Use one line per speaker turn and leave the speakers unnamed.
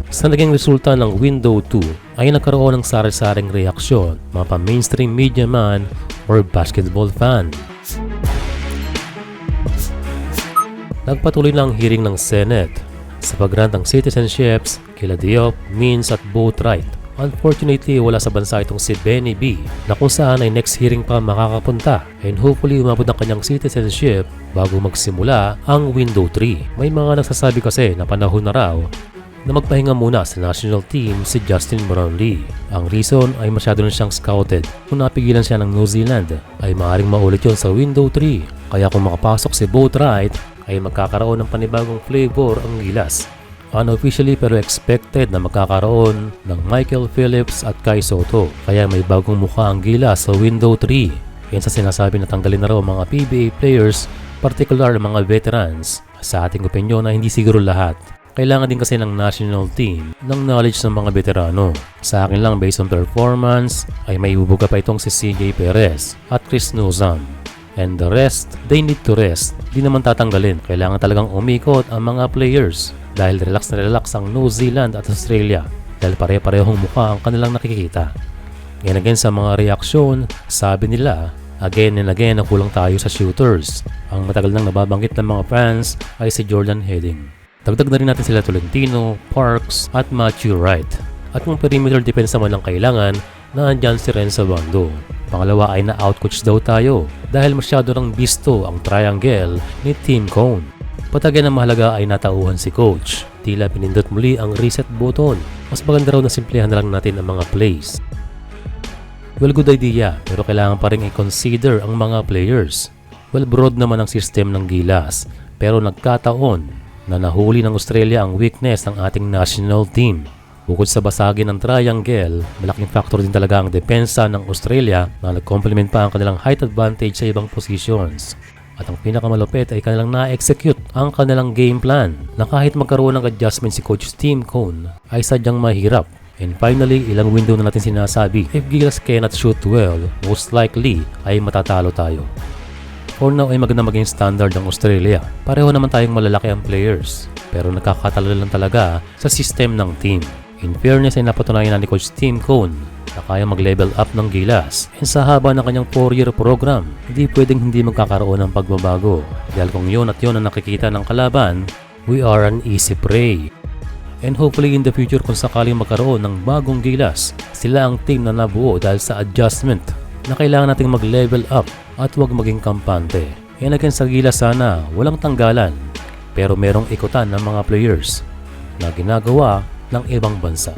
Sa naging resulta ng Window 2 ay nagkaroon ng sari-saring reaksyon mga pa-mainstream media man or basketball fan. Nagpatuloy na ang hearing ng Senate sa pag-grant ng citizenships kila Diop, Means at Boatwright. Unfortunately, wala sa bansa itong si Benny B na kung saan ay next hearing pa makakapunta and hopefully umabot ng kanyang citizenship bago magsimula ang Window 3. May mga nagsasabi kasi na panahon na raw na magpahinga muna sa national team si Justin Brownlee. Ang reason ay masyado na siyang scouted. Kung napigilan siya ng New Zealand ay maaaring maulit yon sa Window 3. Kaya kung makapasok si Boatwright ay magkakaroon ng panibagong flavor ang Gilas. Unofficially pero expected na magkakaroon ng Michael Phillips at Kai Soto. Kaya may bagong mukha ang Gilas sa Window 3. Yan sa sinasabi na tanggalin na raw mga PBA players, particular mga veterans. Sa ating opinyon na hindi siguro lahat. Kailangan din kasi ng national team ng knowledge ng mga veterano. Sa akin lang based on performance ay may ibubuga pa itong si CJ Perez at Chris Nuzam. And the rest, they need to rest. Di naman tatanggalin. Kailangan talagang umikot ang mga players. Dahil relax na relax ang New Zealand at Australia. Dahil pare-parehong mukha ang kanilang nakikita. And again sa mga reaksyon, sabi nila, again and again na kulang tayo sa shooters. Ang matagal nang nababanggit ng mga fans ay si Jordan Heading. Dagdag na rin natin sila Tolentino, Parks at Matthew Wright. At kung perimeter defense naman ang kailangan, naandyan si Renzo Bando. Pangalawa ay na-outcoach daw tayo dahil masyado ng bisto ang triangle ni Tim Cone. Patagyan ang mahalaga ay natauhan si coach. Tila pinindot muli ang reset button. Mas maganda raw na simplihan na lang natin ang mga plays. Well, good idea pero kailangan pa rin i-consider ang mga players. Well, broad naman ang system ng Gilas pero nagkataon na nahuli ng Australia ang weakness ng ating national team. Bukod sa basagin ng triangle, malaking factor din talaga ang depensa ng Australia na nag-complement pa ang kanilang height advantage sa ibang positions. At ang pinakamalupit ay kanilang na-execute ang kanilang game plan na kahit magkaroon ng adjustment si Coach Tim Cone ay sadyang mahirap. And finally, ilang window na natin sinasabi, if Gilas cannot shoot well, most likely ay matatalo tayo. For now ay maganda maging standard ng Australia. Pareho naman tayong malalaki ang players. Pero nakakatalo lang talaga sa system ng team. In fairness ay napatunayan na ni Coach Tim Cone na kaya mag-level up ng Gilas. And sa haba ng kanyang 4-year program, hindi pwedeng hindi magkakaroon ng pagbabago. Dahil kung yun at yun ang nakikita ng kalaban, we are an easy prey. And hopefully in the future kung sakaling magkaroon ng bagong Gilas, sila ang team na nabuo dahil sa adjustment na kailangan nating mag-level up at huwag maging kampante. Yan again sa Gilas sana, walang tanggalan. Pero merong ikutan ng mga players na ginagawa ng ibang bansa.